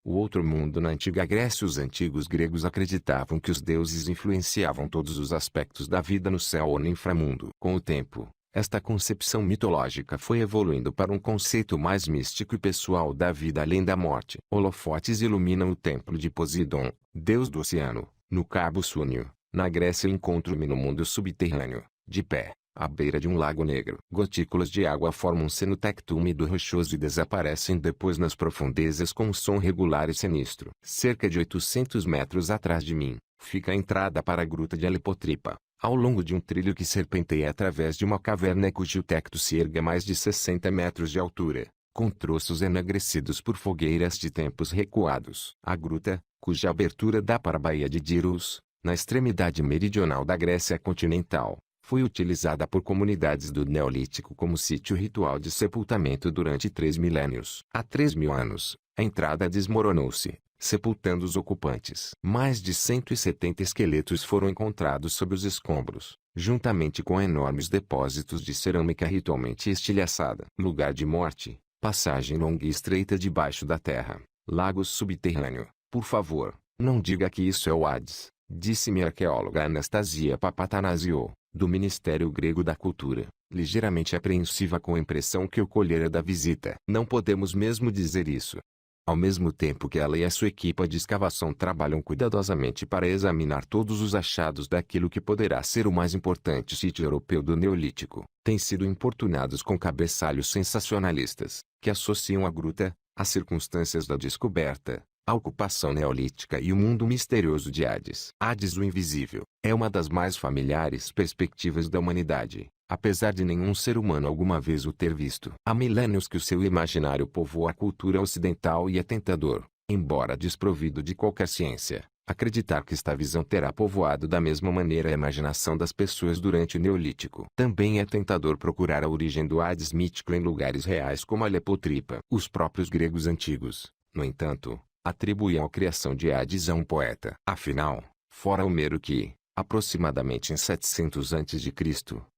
O outro mundo. Na antiga Grécia, os antigos gregos acreditavam que os deuses influenciavam todos os aspectos da vida no céu ou no inframundo. Com o tempo, esta concepção mitológica foi evoluindo para um conceito mais místico e pessoal da vida além da morte. Holofotes iluminam o templo de Poseidon, deus do oceano, no Cabo Súnio. Na Grécia encontro-me no mundo subterrâneo, de pé, à beira de um lago negro. Gotículas de água formam um cenotecto úmido rochoso e desaparecem depois nas profundezas com um som regular e sinistro. Cerca de 800 metros atrás de mim, fica a entrada para a gruta de Alepotripa, ao longo de um trilho que serpenteia através de uma caverna cujo tecto se ergue a mais de 60 metros de altura, com troços enegrecidos por fogueiras de tempos recuados. A gruta, cuja abertura dá para a Baía de Diros, na extremidade meridional da Grécia continental, foi utilizada por comunidades do Neolítico como sítio ritual de sepultamento durante 3 milênios. Há 3.000 anos, a entrada desmoronou-se, sepultando os ocupantes. Mais de 170 esqueletos foram encontrados sob os escombros, juntamente com enormes depósitos de cerâmica ritualmente estilhaçada. Lugar de morte, passagem longa e estreita debaixo da terra, lago subterrâneo. Por favor, não diga que isso é o Hades, disse-me a arqueóloga Anastasia Papatanasio, do Ministério Grego da Cultura, ligeiramente apreensiva com a impressão que eu colhera da visita. Não podemos mesmo dizer isso. Ao mesmo tempo que ela e a sua equipa de escavação trabalham cuidadosamente para examinar todos os achados daquilo que poderá ser o mais importante sítio europeu do Neolítico, têm sido importunados com cabeçalhos sensacionalistas, que associam a gruta, às circunstâncias da descoberta, a ocupação neolítica e o mundo misterioso de Hades. Hades, o invisível, é uma das mais familiares perspectivas da humanidade, apesar de nenhum ser humano alguma vez o ter visto. Há milênios que o seu imaginário povoa a cultura ocidental e é tentador, embora desprovido de qualquer ciência, acreditar que esta visão terá povoado da mesma maneira a imaginação das pessoas durante o Neolítico. Também é tentador procurar a origem do Hades mítico em lugares reais como Alepotripa. Os próprios gregos antigos, no entanto, atribuíam a criação de Hades a um poeta. Afinal, fora Homero que, aproximadamente em 700 a.C.,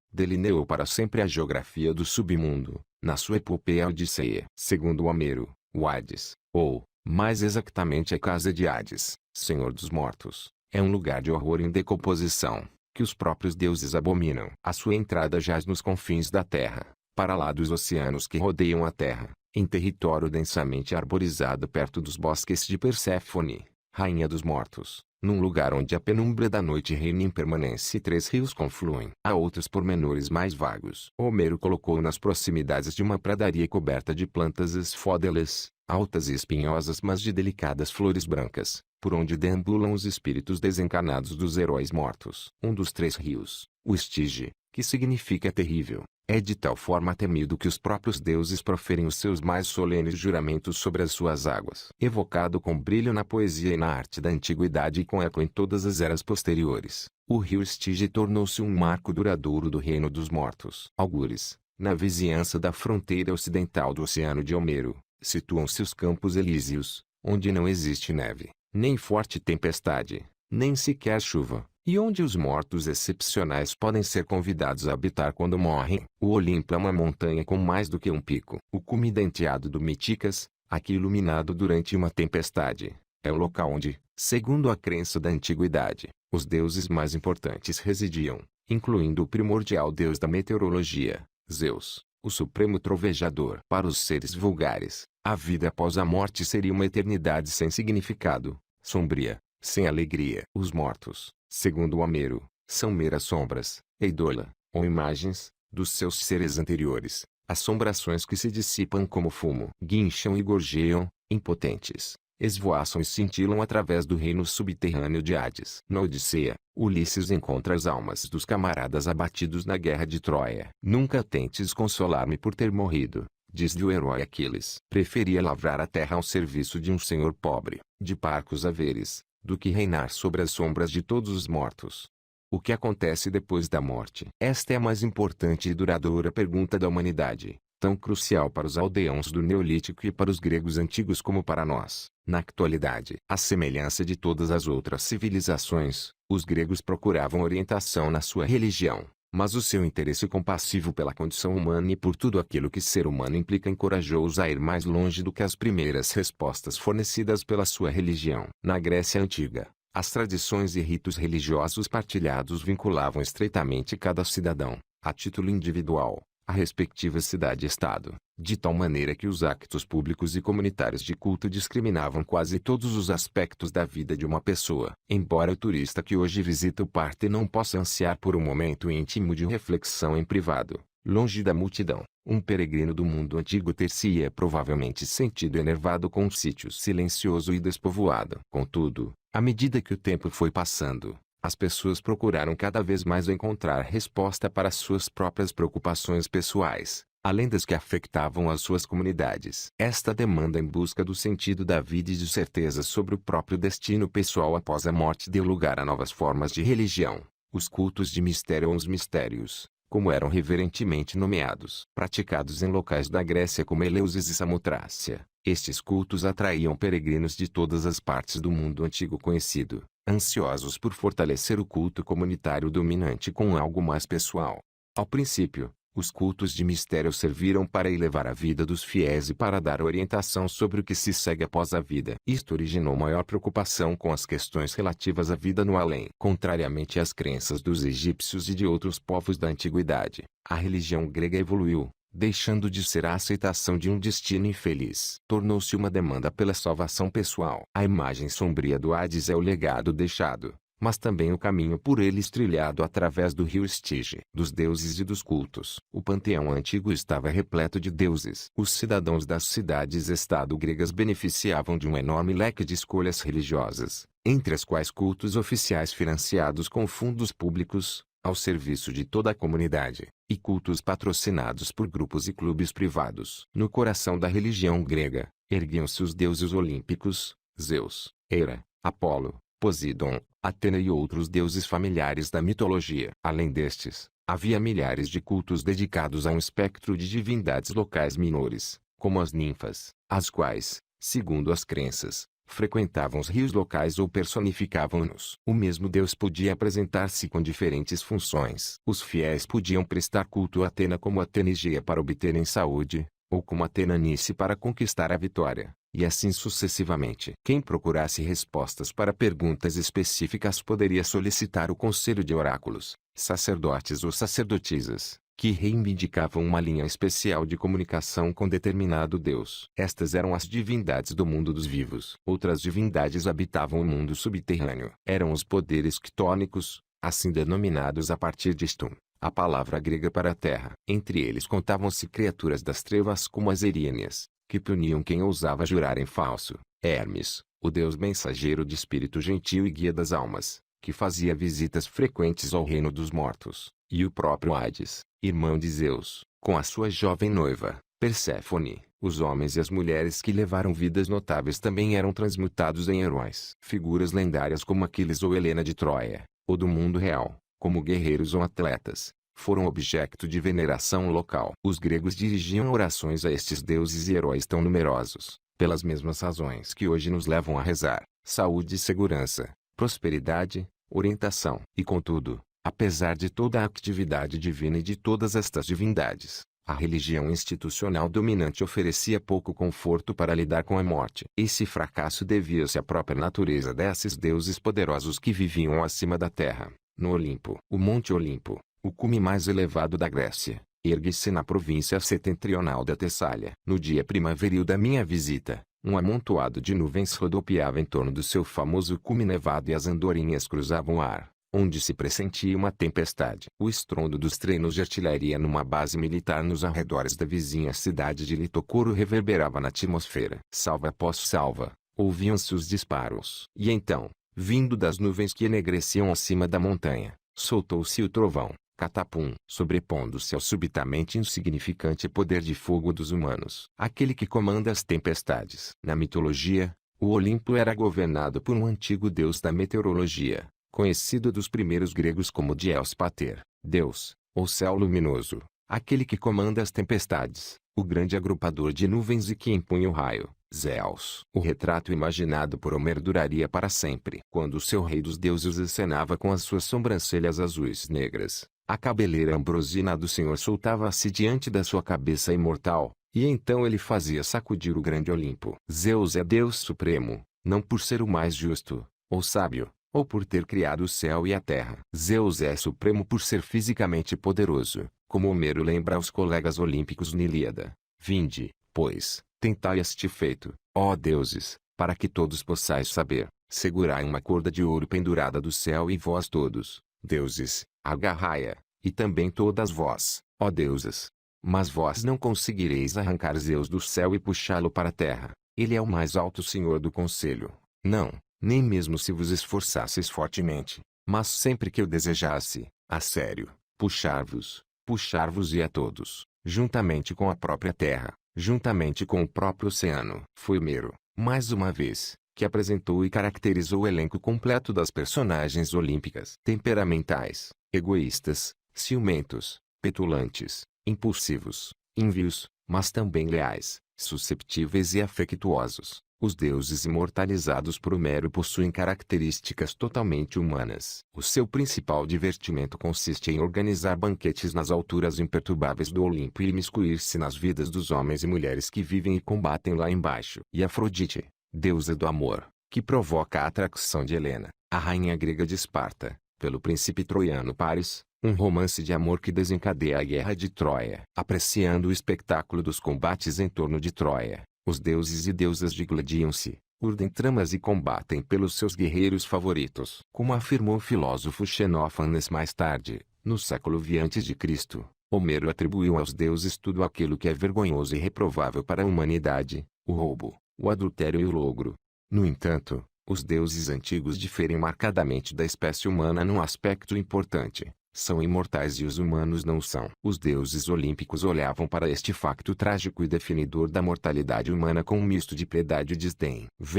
delineou para sempre a geografia do submundo, na sua epopeia Odisseia. Segundo Homero, o Hades, ou, mais exatamente a casa de Hades, senhor dos mortos, é um lugar de horror em decomposição, que os próprios deuses abominam. A sua entrada jaz nos confins da terra, para lá dos oceanos que rodeiam a terra, em território densamente arborizado perto dos bosques de Perséfone, rainha dos mortos, num lugar onde a penumbra da noite reina em permanência e 3 rios confluem. Há outros pormenores mais vagos. Homero colocou nas proximidades de uma pradaria coberta de plantas esfódelas, altas e espinhosas mas de delicadas flores brancas, por onde deambulam os espíritos desencarnados dos heróis mortos. Um dos 3 rios, o Estige, que significa terrível, é de tal forma temido que os próprios deuses proferem os seus mais solenes juramentos sobre as suas águas. Evocado com brilho na poesia e na arte da antiguidade e com eco em todas as eras posteriores, o rio Estige tornou-se um marco duradouro do reino dos mortos. Algures, na vizinhança da fronteira ocidental do Oceano de Homero, situam-se os Campos Elíseos, onde não existe neve, nem forte tempestade, nem sequer chuva, e onde os mortos excepcionais podem ser convidados a habitar quando morrem. O Olimpo é uma montanha com mais do que um pico. O cume denteado do Miticas, aqui iluminado durante uma tempestade, é o local onde, segundo a crença da antiguidade, os deuses mais importantes residiam, incluindo o primordial deus da meteorologia, Zeus, o supremo trovejador. Para os seres vulgares, a vida após a morte seria uma eternidade sem significado, sombria, sem alegria. Os mortos, segundo Homero, são meras sombras, eidola, ou imagens, dos seus seres anteriores, assombrações que se dissipam como fumo. Guincham e gorjeiam, impotentes, esvoaçam e cintilam através do reino subterrâneo de Hades. Na Odisseia, Ulisses encontra as almas dos camaradas abatidos na guerra de Troia. Nunca tentes consolar-me por ter morrido, diz-lhe o herói Aquiles. Preferia lavrar a terra ao serviço de um senhor pobre, de parcos haveres, do que reinar sobre as sombras de todos os mortos. O que acontece depois da morte? Esta é a mais importante e duradoura pergunta da humanidade, tão crucial para os aldeãos do Neolítico e para os gregos antigos como para nós. Na atualidade, à semelhança de todas as outras civilizações, os gregos procuravam orientação na sua religião, Mas o seu interesse compassivo pela condição humana e por tudo aquilo que ser humano implica encorajou-os a ir mais longe do que as primeiras respostas fornecidas pela sua religião. Na Grécia Antiga, as tradições e ritos religiosos partilhados vinculavam estreitamente cada cidadão, a título individual, à respectiva cidade-estado, de tal maneira que os actos públicos e comunitários de culto discriminavam quase todos os aspectos da vida de uma pessoa. Embora o turista que hoje visita o Partenon possa ansiar por um momento íntimo de reflexão em privado, longe da multidão, um peregrino do mundo antigo ter-se-ia provavelmente sentido enervado com um sítio silencioso e despovoado. Contudo, à medida que o tempo foi passando, as pessoas procuraram cada vez mais encontrar resposta para suas próprias preocupações pessoais, além das que afetavam as suas comunidades. Esta demanda em busca do sentido da vida e de certezas sobre o próprio destino pessoal após a morte deu lugar a novas formas de religião, os cultos de mistério ou os mistérios, como eram reverentemente nomeados, praticados em locais da Grécia como Eleusis e Samotrácia. Estes cultos atraíam peregrinos de todas as partes do mundo antigo conhecido, ansiosos por fortalecer o culto comunitário dominante com algo mais pessoal. Ao princípio, os cultos de mistério serviram para elevar a vida dos fiéis e para dar orientação sobre o que se segue após a vida. Isto originou maior preocupação com as questões relativas à vida no além. Contrariamente às crenças dos egípcios e de outros povos da antiguidade, a religião grega evoluiu, deixando de ser a aceitação de um destino infeliz. Tornou-se uma demanda pela salvação pessoal. A imagem sombria do Hades é o legado deixado, mas também o caminho por eles trilhado através do rio Estige. Dos deuses e dos cultos. O panteão antigo estava repleto de deuses. Os cidadãos das cidades-estado gregas beneficiavam de um enorme leque de escolhas religiosas, entre as quais cultos oficiais financiados com fundos públicos, ao serviço de toda a comunidade, e cultos patrocinados por grupos e clubes privados. No coração da religião grega, erguiam-se os deuses olímpicos, Zeus, Hera, Apolo, Poseidon, Atena e outros deuses familiares da mitologia. Além destes, havia milhares de cultos dedicados a um espectro de divindades locais menores, como as ninfas, as quais, segundo as crenças, frequentavam os rios locais ou personificavam-nos. O mesmo Deus podia apresentar-se com diferentes funções. Os fiéis podiam prestar culto a Atena como Atena Egea para obterem saúde, ou como Atena Nice para conquistar a vitória, e assim sucessivamente. Quem procurasse respostas para perguntas específicas poderia solicitar o conselho de oráculos, sacerdotes ou sacerdotisas, que reivindicavam uma linha especial de comunicação com determinado Deus. Estas eram as divindades do mundo dos vivos. Outras divindades habitavam o mundo subterrâneo. Eram os poderes ctônicos, assim denominados a partir de Stum, a palavra grega para a terra. Entre eles contavam-se criaturas das trevas como as Eríneas, que puniam quem ousava jurar em falso. Hermes, o deus mensageiro de espírito gentil e guia das almas, que fazia visitas frequentes ao reino dos mortos. E o próprio Hades, irmão de Zeus, com a sua jovem noiva, Perséfone. Os homens e as mulheres que levaram vidas notáveis também eram transmutados em heróis. Figuras lendárias como Aquiles ou Helena de Troia, ou do mundo real, como guerreiros ou atletas, foram objeto de veneração local. Os gregos dirigiam orações a estes deuses e heróis tão numerosos, pelas mesmas razões que hoje nos levam a rezar: saúde e segurança, prosperidade, orientação. E contudo, apesar de toda a atividade divina e de todas estas divindades, a religião institucional dominante oferecia pouco conforto para lidar com a morte. Esse fracasso devia-se à própria natureza desses deuses poderosos que viviam acima da terra, no Olimpo. O Monte Olimpo, o cume mais elevado da Grécia, ergue-se na província setentrional da Tessália. No dia primaveril da minha visita, um amontoado de nuvens rodopiava em torno do seu famoso cume nevado e as andorinhas cruzavam o ar, onde se pressentia uma tempestade. O estrondo dos treinos de artilharia numa base militar nos arredores da vizinha cidade de Litocoro reverberava na atmosfera. Salva após salva, ouviam-se os disparos. E então, vindo das nuvens que enegreciam acima da montanha, soltou-se o trovão, catapum, sobrepondo-se ao subitamente insignificante poder de fogo dos humanos. Aquele que comanda as tempestades. Na mitologia, o Olimpo era governado por um antigo deus da meteorologia, conhecido dos primeiros gregos como Dies Pater, Deus, ou céu luminoso, aquele que comanda as tempestades, o grande agrupador de nuvens e que impunha o raio, Zeus. O retrato imaginado por Homero duraria para sempre. Quando o seu rei dos deuses acenava com as suas sobrancelhas azuis negras, A cabeleira ambrosina do Senhor soltava-se diante da sua cabeça imortal, e então ele fazia sacudir o grande Olimpo. Zeus é Deus supremo, não por ser o mais justo, ou sábio, ou por ter criado o céu e a terra. Zeus é supremo por ser fisicamente poderoso, como Homero lembra aos colegas olímpicos na Ilíada. Vinde, pois, tentai este feito, ó deuses, para que todos possais saber, segurai uma corda de ouro pendurada do céu e vós todos, deuses, agarrai-a, e também todas vós, ó deusas. Mas vós não conseguireis arrancar Zeus do céu e puxá-lo para a terra. Ele é o mais alto senhor do conselho. Não, nem mesmo se vos esforçasseis fortemente, mas sempre que eu desejasse, a sério, puxar-vos e a todos, juntamente com a própria terra, juntamente com o próprio oceano. Foi Homero, mais uma vez, que apresentou e caracterizou o elenco completo das personagens olímpicas. Temperamentais, egoístas, ciumentos, petulantes, impulsivos, envios, mas também leais, susceptíveis e afetuosos. Os deuses imortalizados por Homero possuem características totalmente humanas. O seu principal divertimento consiste em organizar banquetes nas alturas imperturbáveis do Olimpo e imiscuir-se nas vidas dos homens e mulheres que vivem e combatem lá embaixo. E Afrodite, deusa do amor, que provoca a atração de Helena, a rainha grega de Esparta, pelo príncipe troiano Paris, um romance de amor que desencadeia a guerra de Troia. Apreciando o espetáculo dos combates em torno de Troia, os deuses e deusas digladiam-se, urdem tramas e combatem pelos seus guerreiros favoritos. Como afirmou o filósofo Xenófanes mais tarde, no século V a.C., Homero atribuiu aos deuses tudo aquilo que é vergonhoso e reprovável para a humanidade, o roubo, o adultério e o logro. No entanto, os deuses antigos diferem marcadamente da espécie humana num aspecto importante. São imortais e os humanos não são. Os deuses olímpicos olhavam para este facto trágico e definidor da mortalidade humana com um misto de piedade e desdém. Os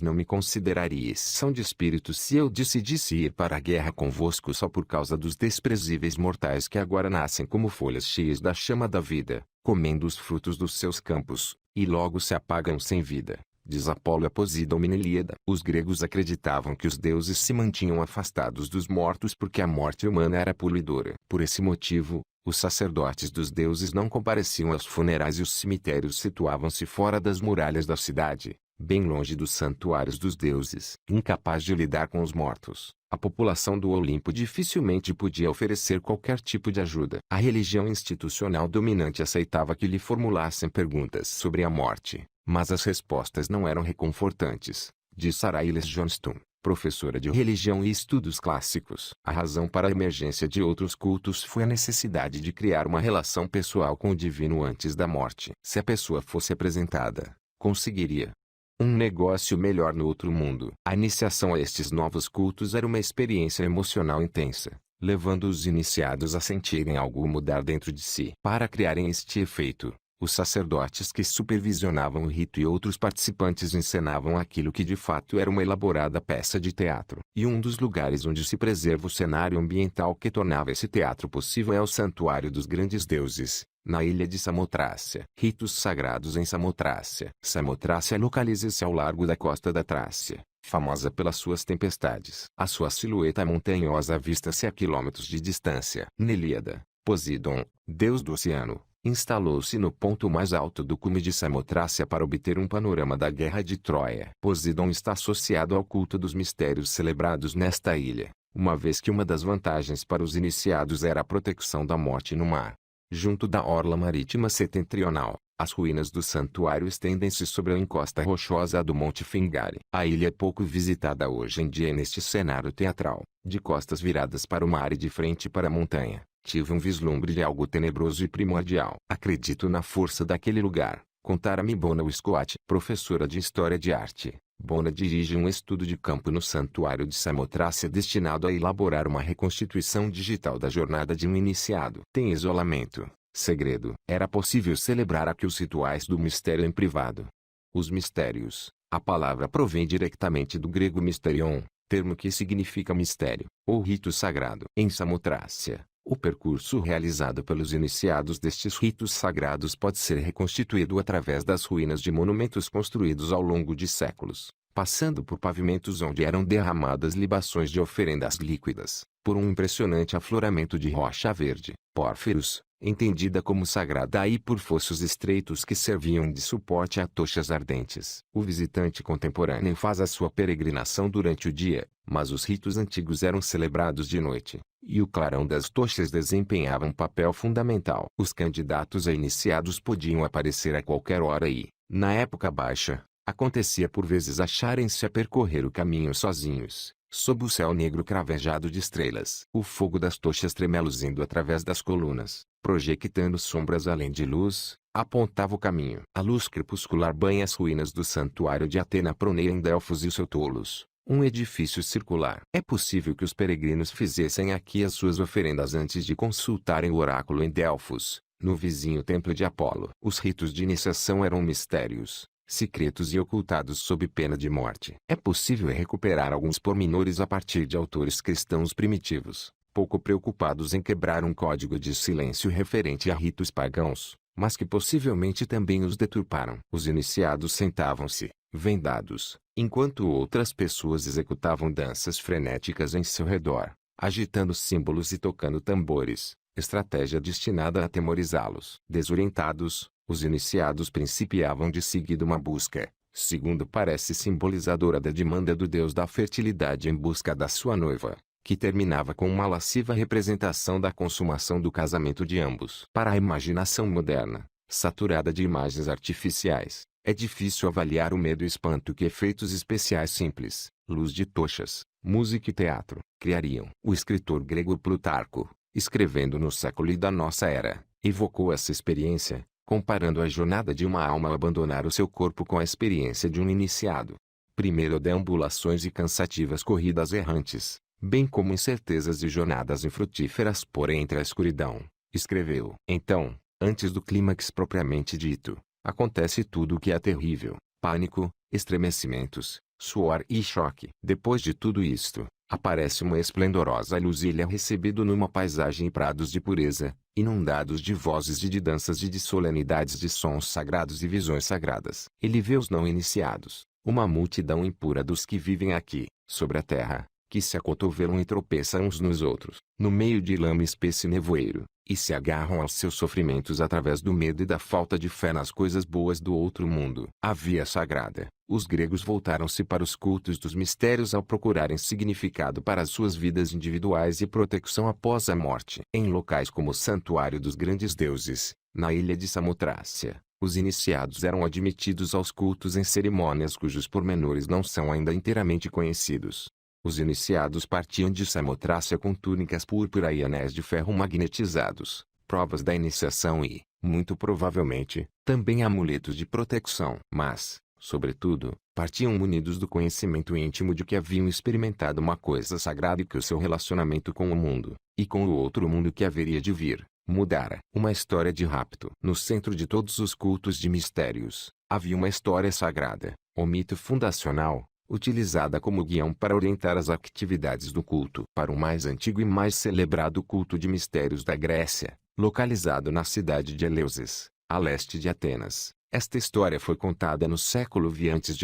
não me consideraríeis são de espírito se eu decidisse ir para a guerra convosco só por causa dos desprezíveis mortais que agora nascem como folhas cheias da chama da vida, comendo os frutos dos seus campos, e logo se apagam sem vida. Diz Apolo a Poseidon na Ilíada. Os gregos acreditavam que os deuses se mantinham afastados dos mortos porque a morte humana era poluidora. Por esse motivo, os sacerdotes dos deuses não compareciam aos funerais e os cemitérios situavam-se fora das muralhas da cidade, bem longe dos santuários dos deuses. Incapaz de lidar com os mortos, a população do Olimpo dificilmente podia oferecer qualquer tipo de ajuda. A religião institucional dominante aceitava que lhe formulassem perguntas sobre a morte, mas as respostas não eram reconfortantes, diz Sarah Iles Johnston, professora de religião e estudos clássicos. A razão para a emergência de outros cultos foi a necessidade de criar uma relação pessoal com o divino antes da morte. Se a pessoa fosse apresentada, conseguiria um negócio melhor no outro mundo. A iniciação a estes novos cultos era uma experiência emocional intensa, levando os iniciados a sentirem algo mudar dentro de si. Para criarem este efeito, os sacerdotes que supervisionavam o rito e outros participantes encenavam aquilo que de fato era uma elaborada peça de teatro. E um dos lugares onde se preserva o cenário ambiental que tornava esse teatro possível é o Santuário dos Grandes Deuses, na ilha de Samotrácia. Ritos sagrados em Samotrácia. Samotrácia localiza-se ao largo da costa da Trácia, famosa pelas suas tempestades. A sua silhueta montanhosa avista-se a quilômetros de distância. Na Ilíada, Poseidon, deus do oceano, instalou-se no ponto mais alto do cume de Samotrácia para obter um panorama da guerra de Troia. Poseidon está associado ao culto dos mistérios celebrados nesta ilha, uma vez que uma das vantagens para os iniciados era a proteção da morte no mar. Junto da orla marítima setentrional, as ruínas do santuário estendem-se sobre a encosta rochosa do Monte Fingari. A ilha é pouco visitada hoje em dia neste cenário teatral, de costas viradas para o mar e de frente para a montanha. Tive um vislumbre de algo tenebroso e primordial. Acredito na força daquele lugar, contara-me Bona Scott, professora de História de Arte. Bona dirige um estudo de campo no Santuário de Samotrácia destinado a elaborar uma reconstituição digital da jornada de um iniciado. Tem isolamento, segredo. Era possível celebrar aqui os rituais do mistério em privado. Os mistérios, a palavra provém diretamente do grego mysterion, termo que significa mistério, ou rito sagrado. Em Samotrácia, o percurso realizado pelos iniciados destes ritos sagrados pode ser reconstituído através das ruínas de monumentos construídos ao longo de séculos, passando por pavimentos onde eram derramadas libações de oferendas líquidas, por um impressionante afloramento de rocha verde, pórfiros, entendida como sagrada e por fossos estreitos que serviam de suporte a tochas ardentes. O visitante contemporâneo faz a sua peregrinação durante o dia, mas os ritos antigos eram celebrados de noite, e o clarão das tochas desempenhava um papel fundamental. Os candidatos a iniciados podiam aparecer a qualquer hora e, na época baixa, acontecia por vezes acharem-se a percorrer o caminho sozinhos, sob o céu negro cravejado de estrelas. O fogo das tochas tremeluzindo através das colunas, projectando sombras além de luz, apontava o caminho. A luz crepuscular banha as ruínas do santuário de Atena Proneia em Delfos e o seu Tolos, um edifício circular. É possível que os peregrinos fizessem aqui as suas oferendas antes de consultarem o oráculo em Delfos, no vizinho templo de Apolo. Os ritos de iniciação eram mistérios, secretos e ocultados sob pena de morte. É possível recuperar alguns pormenores a partir de autores cristãos primitivos, pouco preocupados em quebrar um código de silêncio referente a ritos pagãos, mas que possivelmente também os deturparam. Os iniciados sentavam-se, vendados, enquanto outras pessoas executavam danças frenéticas em seu redor, agitando símbolos e tocando tambores, estratégia destinada a atemorizá-los. Desorientados, os iniciados principiavam de seguida uma busca, segundo parece simbolizadora da demanda do deus da fertilidade em busca da sua noiva, que terminava com uma lasciva representação da consumação do casamento de ambos. Para a imaginação moderna, saturada de imagens artificiais, é difícil avaliar o medo e espanto que efeitos especiais simples, luz de tochas, música e teatro, criariam. O escritor grego Plutarco, escrevendo no século I da nossa era, evocou essa experiência, comparando a jornada de uma alma ao abandonar o seu corpo com a experiência de um iniciado. Primeiro deambulações e cansativas corridas errantes, bem como incertezas e jornadas infrutíferas por entre a escuridão, escreveu. Então, antes do clímax propriamente dito, acontece tudo o que é terrível: pânico, estremecimentos, suor e choque. Depois de tudo isto, aparece uma esplendorosa luz e ele é recebido numa paisagem e prados de pureza, inundados de vozes e de danças e de solenidades de sons sagrados e visões sagradas. Ele vê os não iniciados, uma multidão impura dos que vivem aqui, sobre a terra, que se acotovelam e tropeçam uns nos outros, no meio de lama espessa e nevoeiro, e se agarram aos seus sofrimentos através do medo e da falta de fé nas coisas boas do outro mundo. A via sagrada. Os gregos voltaram-se para os cultos dos mistérios ao procurarem significado para as suas vidas individuais e proteção após a morte. Em locais como o Santuário dos Grandes Deuses, na ilha de Samotrácia, os iniciados eram admitidos aos cultos em cerimônias cujos pormenores não são ainda inteiramente conhecidos. Os iniciados partiam de Samotrácia com túnicas púrpura e anéis de ferro magnetizados, provas da iniciação e, muito provavelmente, também amuletos de proteção. Mas, sobretudo, partiam munidos do conhecimento íntimo de que haviam experimentado uma coisa sagrada e que o seu relacionamento com o mundo, e com o outro mundo que haveria de vir, mudara. Uma história de rapto. No centro de todos os cultos de mistérios, havia uma história sagrada, o mito fundacional, utilizada como guião para orientar as atividades do culto. Para o mais antigo e mais celebrado culto de mistérios da Grécia, localizado na cidade de Eleusis, a leste de Atenas, esta história foi contada no século V a.C.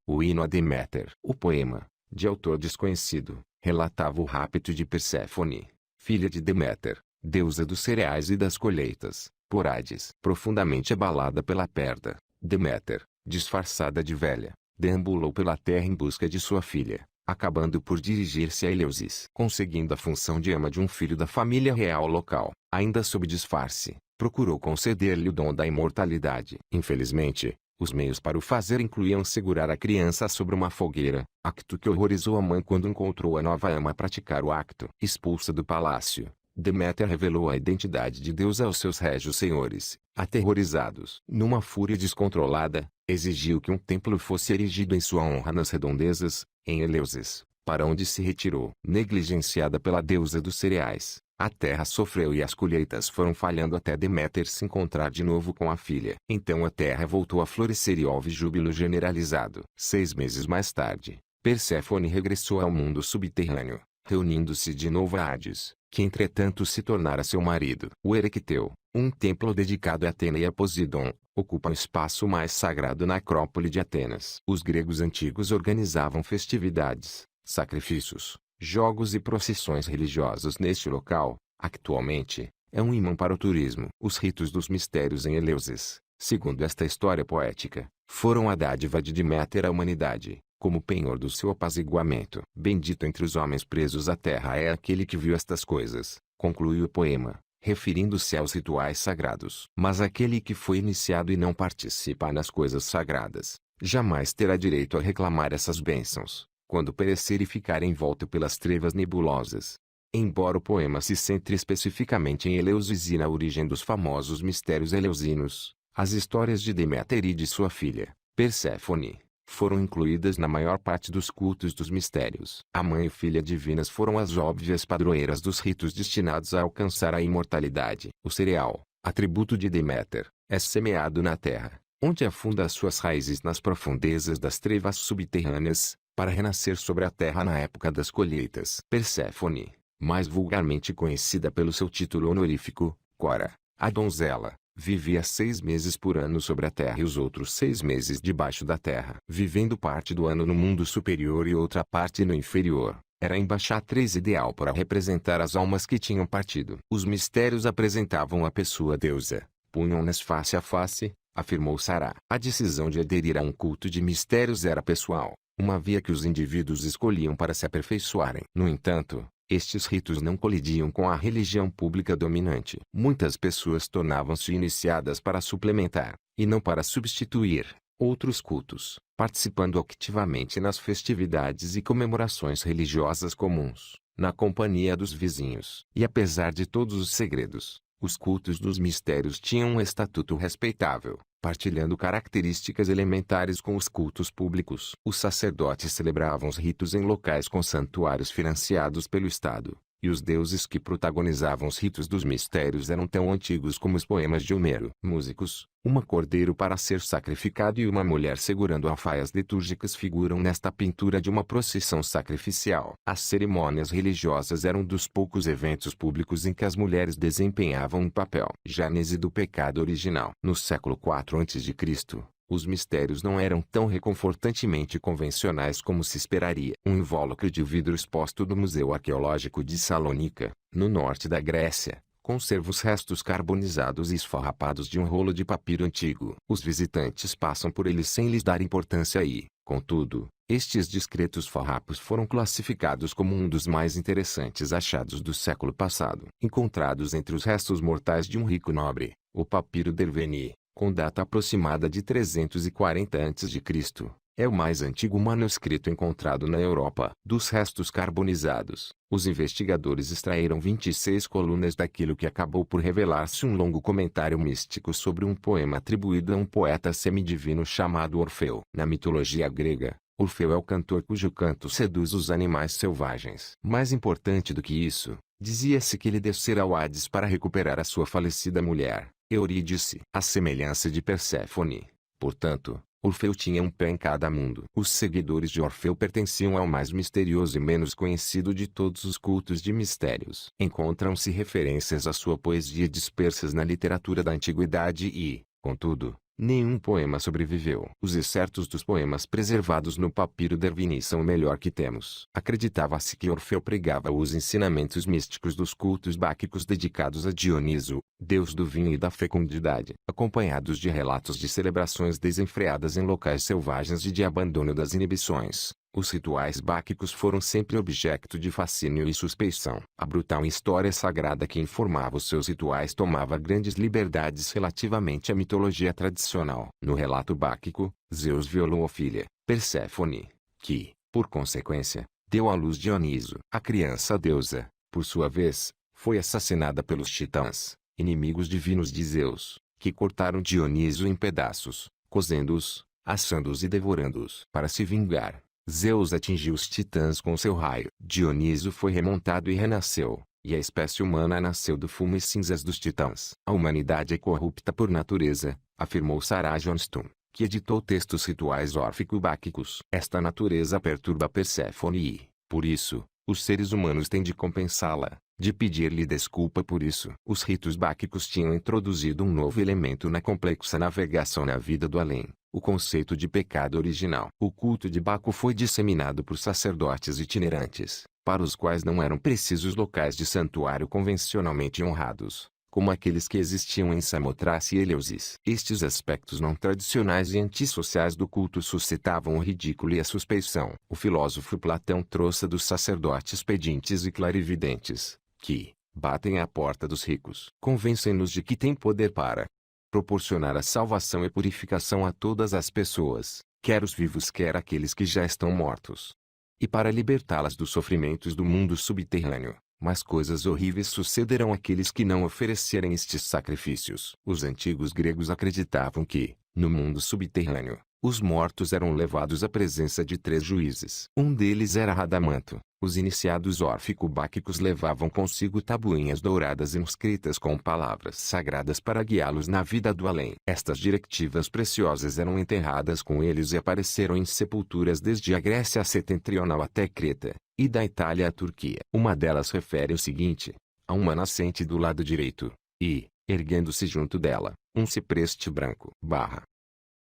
O hino a Deméter. O poema, de autor desconhecido, relatava o rapto de Perséfone, filha de Deméter, deusa dos cereais e das colheitas, por Hades. Profundamente abalada pela perda, Deméter, disfarçada de velha, deambulou pela terra em busca de sua filha, acabando por dirigir-se a Eleusis. Conseguindo a função de ama de um filho da família real local, ainda sob disfarce, procurou conceder-lhe o dom da imortalidade. Infelizmente, os meios para o fazer incluíam segurar a criança sobre uma fogueira, acto que horrorizou a mãe quando encontrou a nova ama praticar o acto. Expulsa do palácio, Deméter revelou a identidade de Deus aos seus régios senhores, aterrorizados. Numa fúria descontrolada, exigiu que um templo fosse erigido em sua honra nas redondezas, em Eleusis, para onde se retirou. Negligenciada pela deusa dos cereais, a terra sofreu e as colheitas foram falhando até Deméter se encontrar de novo com a filha. Então a terra voltou a florescer e houve júbilo generalizado. 6 meses mais tarde, Perséfone regressou ao mundo subterrâneo, reunindo-se de novo a Hades, que entretanto se tornara seu marido. O Erecteu, um templo dedicado a Atena e a Poseidon, ocupa o espaço mais sagrado na Acrópole de Atenas. Os gregos antigos organizavam festividades, sacrifícios, jogos e procissões religiosas neste local, atualmente, é um imã para o turismo. Os ritos dos mistérios em Eleusis, segundo esta história poética, foram a dádiva de Deméter à humanidade, como penhor do seu apaziguamento. Bendito entre os homens presos à terra é aquele que viu estas coisas, conclui o poema, referindo-se aos rituais sagrados. Mas aquele que foi iniciado e não participa nas coisas sagradas, jamais terá direito a reclamar essas bênçãos, quando perecer e ficar envolto pelas trevas nebulosas. Embora o poema se centre especificamente em Eleusis e na origem dos famosos mistérios eleusinos, as histórias de Deméter e de sua filha, Perséfone, foram incluídas na maior parte dos cultos dos mistérios. A mãe e filha divinas foram as óbvias padroeiras dos ritos destinados a alcançar a imortalidade. O cereal, atributo de Deméter, é semeado na terra, onde afunda as suas raízes nas profundezas das trevas subterrâneas, para renascer sobre a terra na época das colheitas. Perséfone, mais vulgarmente conhecida pelo seu título honorífico, Cora, a donzela, vivia 6 meses por ano sobre a terra e os outros 6 meses debaixo da terra. Vivendo parte do ano no mundo superior e outra parte no inferior, era a embaixatriz ideal para representar as almas que tinham partido. Os mistérios apresentavam a pessoa deusa, punham-nas face a face, afirmou Sará. A decisão de aderir a um culto de mistérios era pessoal, uma via que os indivíduos escolhiam para se aperfeiçoarem. No entanto, estes ritos não colidiam com a religião pública dominante. Muitas pessoas tornavam-se iniciadas para suplementar, e não para substituir, outros cultos, participando ativamente nas festividades e comemorações religiosas comuns, na companhia dos vizinhos. E apesar de todos os segredos, os cultos dos mistérios tinham um estatuto respeitável, partilhando características elementares com os cultos públicos. Os sacerdotes celebravam os ritos em locais com santuários financiados pelo Estado, e os deuses que protagonizavam os ritos dos mistérios eram tão antigos como os poemas de Homero. Músicos, uma cordeiro para ser sacrificado e uma mulher segurando alfaias litúrgicas figuram nesta pintura de uma procissão sacrificial. As cerimônias religiosas eram dos poucos eventos públicos em que as mulheres desempenhavam um papel. Gênese do pecado original. No século IV a.C., os mistérios não eram tão reconfortantemente convencionais como se esperaria. Um invólucro de vidro exposto do Museu Arqueológico de Salônica, no norte da Grécia, conserva os restos carbonizados e esfarrapados de um rolo de papiro antigo. Os visitantes passam por ele sem lhes dar importância e, contudo, estes discretos farrapos foram classificados como um dos mais interessantes achados do século passado. Encontrados entre os restos mortais de um rico nobre, o papiro d'Hervénie, com data aproximada de 340 a.C., é o mais antigo manuscrito encontrado na Europa. Dos restos carbonizados, os investigadores extraíram 26 colunas daquilo que acabou por revelar-se um longo comentário místico sobre um poema atribuído a um poeta semidivino chamado Orfeu. Na mitologia grega, Orfeu é o cantor cujo canto seduz os animais selvagens. Mais importante do que isso, dizia-se que ele descera ao Hades para recuperar a sua falecida mulher, Eurídice. À semelhança de Perséfone, portanto, Orfeu tinha um pé em cada mundo. Os seguidores de Orfeu pertenciam ao mais misterioso e menos conhecido de todos os cultos de mistérios. Encontram-se referências à sua poesia dispersas na literatura da antiguidade e, contudo, nenhum poema sobreviveu. Os excertos dos poemas preservados no papiro d'Hervénie são o melhor que temos. Acreditava-se que Orfeu pregava os ensinamentos místicos dos cultos báquicos dedicados a Dioniso, deus do vinho e da fecundidade, acompanhados de relatos de celebrações desenfreadas em locais selvagens e de abandono das inibições. Os rituais báquicos foram sempre objeto de fascínio e suspeição. A brutal história sagrada que informava os seus rituais tomava grandes liberdades relativamente à mitologia tradicional. No relato báquico, Zeus violou a filha, Perséfone, que, por consequência, deu à luz Dioniso. A criança deusa, por sua vez, foi assassinada pelos titãs, inimigos divinos de Zeus, que cortaram Dioniso em pedaços, cozendo-os, assando-os e devorando-os. Para se vingar, Zeus atingiu os titãs com seu raio. Dioniso foi remontado e renasceu, e a espécie humana nasceu do fumo e cinzas dos titãs. A humanidade é corrupta por natureza, afirmou Sarah Johnston, que editou textos rituais órfico-báquicos. Esta natureza perturba Perséfone e, por isso, os seres humanos têm de compensá-la, de pedir-lhe desculpa por isso. Os ritos báquicos tinham introduzido um novo elemento na complexa navegação na vida do além, o conceito de pecado original. O culto de Baco foi disseminado por sacerdotes itinerantes, para os quais não eram precisos locais de santuário convencionalmente honrados, como aqueles que existiam em Samotrace e Eleusis. Estes aspectos não tradicionais e antissociais do culto suscitavam o ridículo e a suspeição. O filósofo Platão trouxe dos sacerdotes pedintes e clarividentes, que batem à porta dos ricos. Convencem-nos de que têm poder para proporcionar a salvação e purificação a todas as pessoas, quer os vivos quer aqueles que já estão mortos, e para libertá-las dos sofrimentos do mundo subterrâneo. Mas coisas horríveis sucederão àqueles que não oferecerem estes sacrifícios. Os antigos gregos acreditavam que, no mundo subterrâneo, os mortos eram levados à presença de 3 juízes. Um deles era Radamanto. Os iniciados órfico-báquicos levavam consigo tabuinhas douradas inscritas com palavras sagradas para guiá-los na vida do além. Estas diretivas preciosas eram enterradas com eles e apareceram em sepulturas desde a Grécia setentrional até Creta, e da Itália à Turquia. Uma delas refere o seguinte: há uma nascente do lado direito, e, erguendo-se junto dela, um cipreste branco.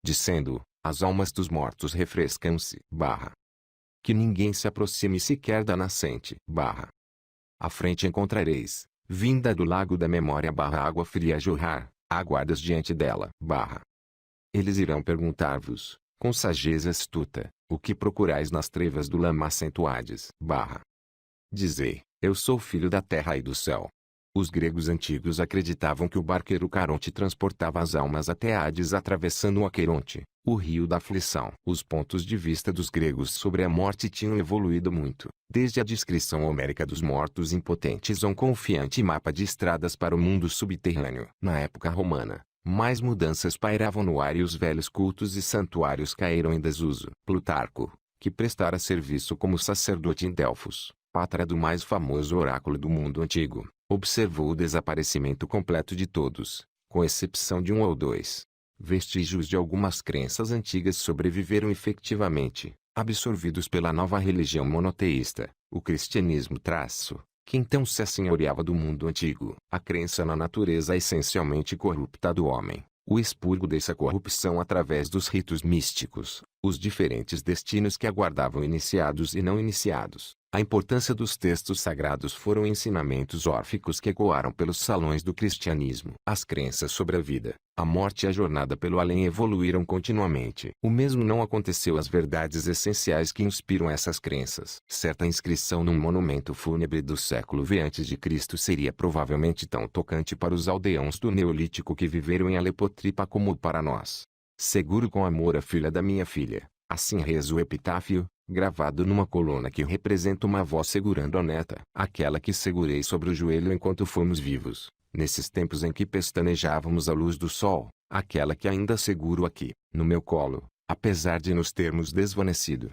Dizendo, as almas dos mortos refrescam-se. Que ninguém se aproxime sequer da nascente. À frente encontrareis, vinda do lago da memória água fria a jorrar, aguardas diante dela. Eles irão perguntar-vos, com sageza astuta, o que procurais nas trevas do lamacento Hades. Dizei, eu sou filho da terra e do céu. Os gregos antigos acreditavam que o barqueiro Caronte transportava as almas até Hades atravessando o Aqueronte, o rio da aflição. Os pontos de vista dos gregos sobre a morte tinham evoluído muito, desde a descrição homérica dos mortos impotentes a um confiante mapa de estradas para o mundo subterrâneo. Na época romana, mais mudanças pairavam no ar e os velhos cultos e santuários caíram em desuso. Plutarco, que prestara serviço como sacerdote em Delfos, pátria do mais famoso oráculo do mundo antigo, observou o desaparecimento completo de todos, com exceção de 1 ou 2. Vestígios de algumas crenças antigas sobreviveram efetivamente, absorvidos pela nova religião monoteísta, o cristianismo que então se assenhoreava do mundo antigo. A crença na natureza essencialmente corrupta do homem, o expurgo dessa corrupção através dos ritos místicos, os diferentes destinos que aguardavam iniciados e não iniciados. A importância dos textos sagrados foram ensinamentos órficos que ecoaram pelos salões do cristianismo. As crenças sobre a vida, a morte e a jornada pelo além evoluíram continuamente. O mesmo não aconteceu às verdades essenciais que inspiram essas crenças. Certa inscrição num monumento fúnebre do século V a.C. seria provavelmente tão tocante para os aldeãos do Neolítico que viveram em Alepotripa como para nós. Seguro com amor a filha da minha filha. Assim reza o epitáfio, gravado numa coluna que representa uma avó segurando a neta. Aquela que segurei sobre o joelho enquanto fomos vivos, nesses tempos em que pestanejávamos à luz do sol, aquela que ainda seguro aqui, no meu colo, apesar de nos termos desvanecido.